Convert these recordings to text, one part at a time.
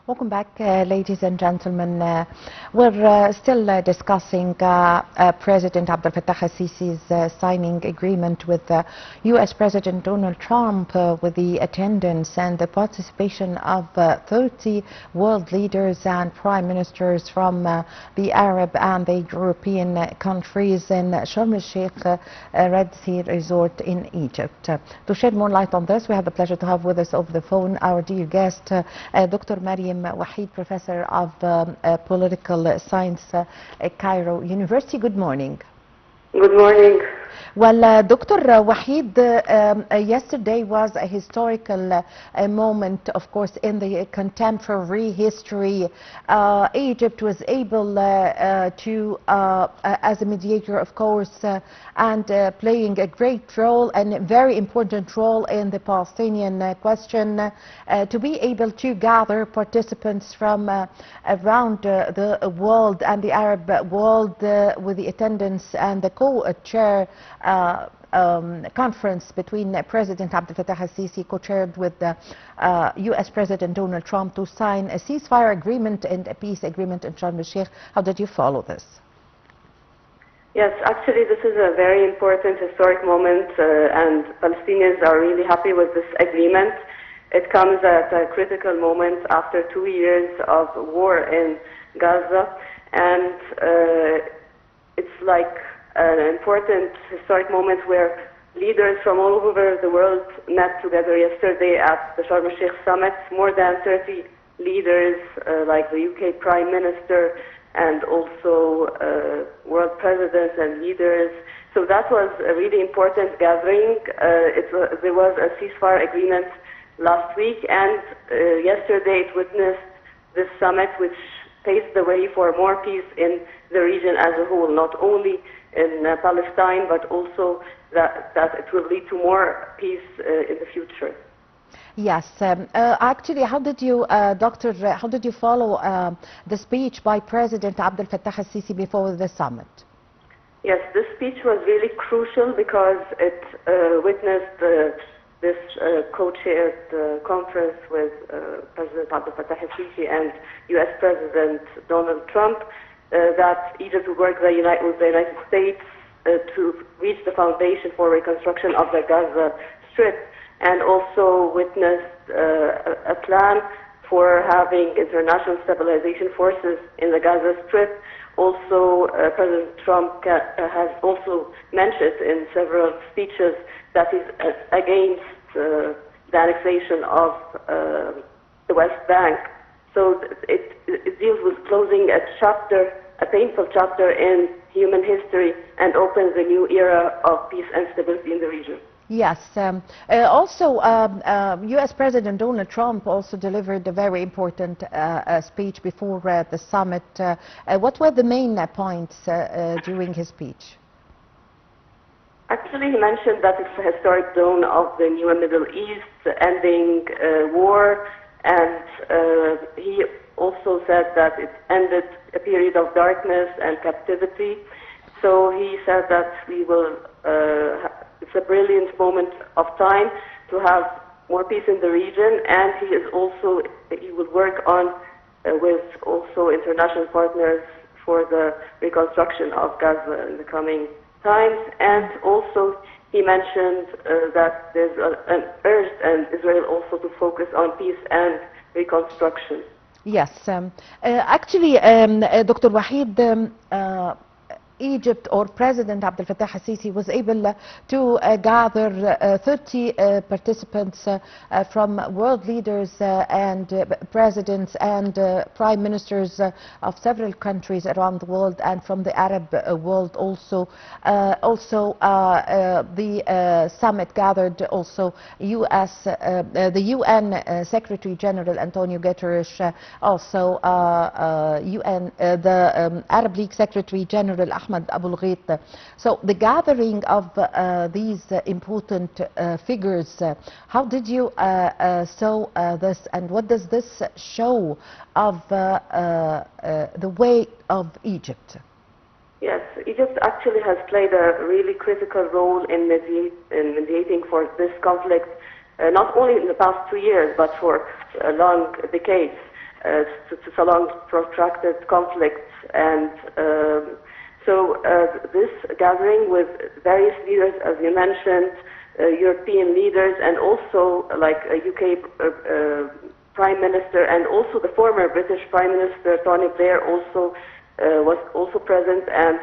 Welcome back, ladies and gentlemen. We're still discussing President Abdel Fattah al-Sisi's signing agreement with U.S. President Donald Trump with the attendance and the participation of 30 world leaders and prime ministers from the Arab and the European countries in Sharm el-Sheikh Red Sea Resort in Egypt. To shed more light on this, we have the pleasure to have with us over the phone our dear guest, Dr. Mariam, Waheed, Professor of Political Science at Cairo University. Good morning. Good morning. Well, Dr. Waheed, yesterday was a historical moment, of course, in the contemporary history. Egypt was able to, as a mediator, of course, and playing a great role and a very important role in the Palestinian question, to be able to gather participants from around the world and the Arab world with the attendance and the co-chair conference between President Abdel Fattah al-Sisi, co-chaired with U.S. President Donald Trump, to sign a ceasefire agreement and a peace agreement in Sharm el-Sheikh. How did you follow this? Yes, actually this is a very important historic moment and Palestinians are really happy with this agreement. It comes at a critical moment after 2 years of war in Gaza, and it's like an important historic moment where leaders from all over the world met together yesterday at the Sharm el-Sheikh summit. More than 30 leaders like the UK Prime Minister and also world presidents and leaders. So that was a really important gathering. There was a ceasefire agreement last week, and yesterday it witnessed this summit, which paved the way for more peace in the region as a whole, not only in Palestine, but also that it will lead to more peace in the future. Yes, actually, how did you, Doctor, how did you follow the speech by President Abdel Fattah al-Sisi before the summit? Yes, this speech was really crucial because it witnessed this co-chaired conference with President Abdel Fattah al-Sisi and U.S. President Donald Trump, that Egypt will work with the United States to reach the foundation for reconstruction of the Gaza Strip, and also witnessed a plan for having international stabilization forces in the Gaza Strip. Also, President Trump has also mentioned in several speeches that he's against the annexation of the West Bank. So it deals with closing a painful chapter in human history, and opens a new era of peace and stability in the region. Yes. Also, U.S. President Donald Trump also delivered a very important speech before the summit. What were the main points during his speech? Actually, he mentioned that it's a historic dawn of the new Middle East, ending war, and he also said that it ended a period of darkness and captivity. So he said that we will, it's a brilliant moment of time to have more peace in the region, and he will work on with also international partners for the reconstruction of Gaza in the coming times. And also he mentioned that there's an urge in Israel also to focus on peace and reconstruction. Yes, actually, Dr. Waheed, Egypt, or President Abdel Fattah al-Sisi, was able to gather 30 participants from world leaders and presidents and prime ministers of several countries around the world, and from the Arab world also. The summit gathered also the UN Secretary General Antonio Guterres, also the Arab League Secretary General Ahmed Abul Ghait. So the gathering of these important figures, how did you saw this, and what does this show of the way of Egypt? Yes, Egypt actually has played a really critical role in mediating for this conflict, not only in the past 2 years, but for long decades. to long protracted conflicts. And this gathering with various leaders, as you mentioned, European leaders, and also like a UK Prime Minister, and also the former British Prime Minister Tony Blair also was also present, and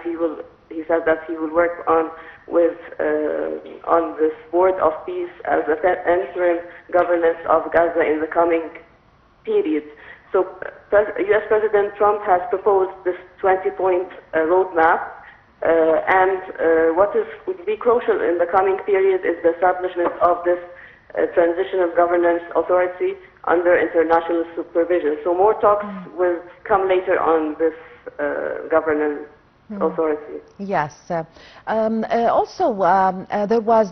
he said that he will work on this board of peace as an interim governance of Gaza in the coming period. So U.S. President Trump has proposed this 20-point roadmap, and what would be crucial in the coming period is the establishment of this transitional governance authority under international supervision. So more talks will come later on this governance authority. Yes. Also, there was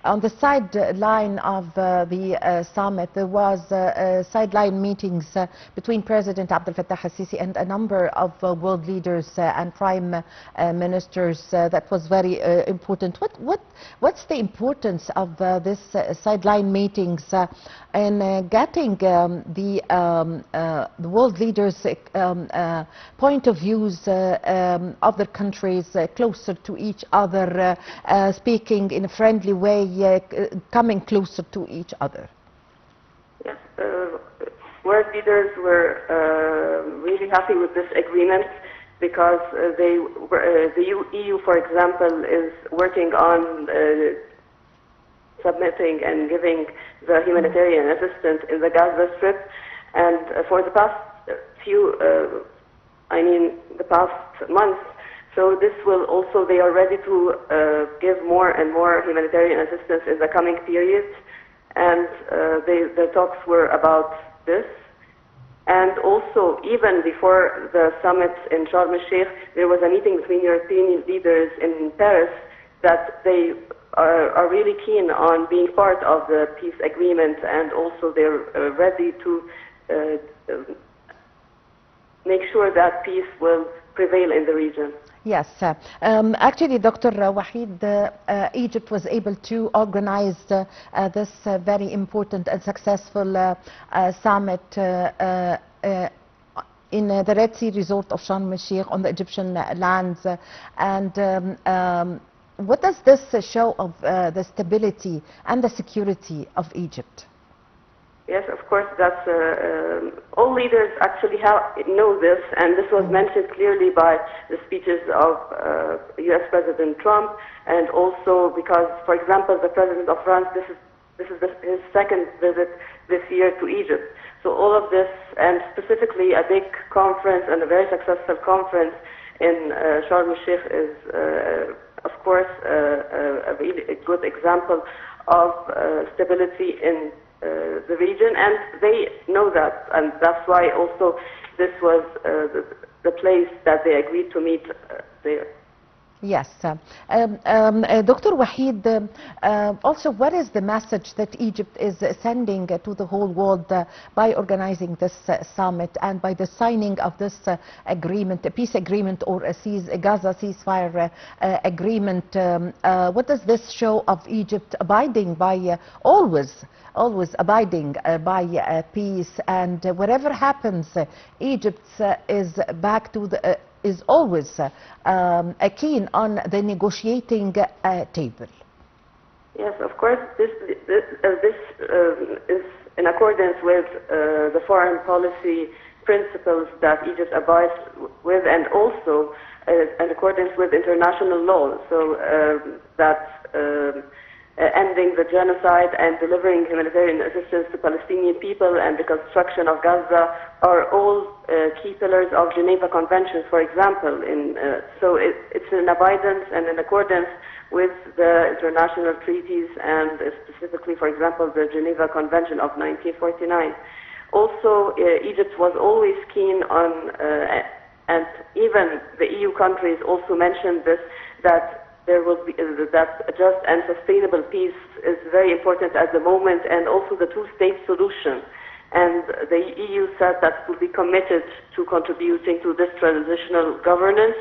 on the sideline of the summit, there was sideline meetings between President Abdel Fattah al-Sisi and a number of world leaders and prime ministers. That was very important. What's the importance of this sideline meetings in getting the world leaders' point of views of the countries closer to each other, speaking in a friendly way, coming closer to each other? Yes, world leaders were really happy with this agreement because the EU, for example, is working on submitting and giving the humanitarian assistance in the Gaza Strip, and for the past the past months. So this will also, they are ready to give more and more humanitarian assistance in the coming periods, and the talks were about this. And also, even before the summit in Sharm el-Sheikh, there was a meeting between European leaders in Paris that they are really keen on being part of the peace agreement, and also they're ready to make sure that peace will prevail in the region. Yes. Actually, Dr. Waheed, Egypt was able to organize this very important and successful summit in the Red Sea resort of Sharm el-Sheikh on the Egyptian lands. And what does this show of the stability and the security of Egypt? Yes, of course, that's all leaders actually know this, and this was mentioned clearly by the speeches of U.S. President Trump, and also because, for example, the President of France, this is his second visit this year to Egypt. So all of this, and specifically a big conference and a very successful conference in Sharm el-Sheikh is, of course, a really good example of stability in the region, and they know that, and that's why also this was the place that they agreed to meet there. Yes. Dr. Waheed, also what is the message that Egypt is sending to the whole world by organizing this summit and by the signing of this agreement, a peace agreement or a Gaza ceasefire agreement? What does this show of Egypt abiding by, always abiding by peace, and whatever happens, Egypt is back to the is always keen on the negotiating table? Yes, of course, this is in accordance with the foreign policy principles that Egypt abides with, and also in accordance with international law. So ending the genocide and delivering humanitarian assistance to Palestinian people and the construction of Gaza are all key pillars of Geneva Conventions, for example. So it's in abidance and in accordance with the international treaties, and specifically, for example, the Geneva Convention of 1949. Also, Egypt was always keen on, and even the EU countries also mentioned this, that there will be that just and sustainable peace is very important at the moment, and also the two-state solution. And the EU said that it will be committed to contributing to this transitional governance.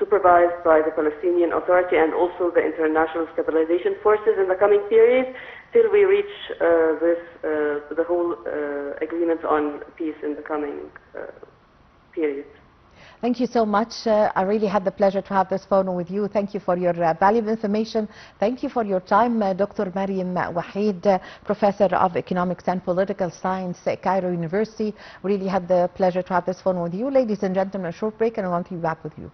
supervised by the Palestinian Authority and also the international stabilization forces in the coming period, till we reach the whole agreement on peace in the coming period. Thank you so much. I really had the pleasure to have this phone with you. Thank you for your valuable information. Thank you for your time, Dr. Mariam Waheed, Professor of Economics and Political Science at Cairo University. Really had the pleasure to have this phone with you. Ladies and gentlemen, a short break and I want to be back with you.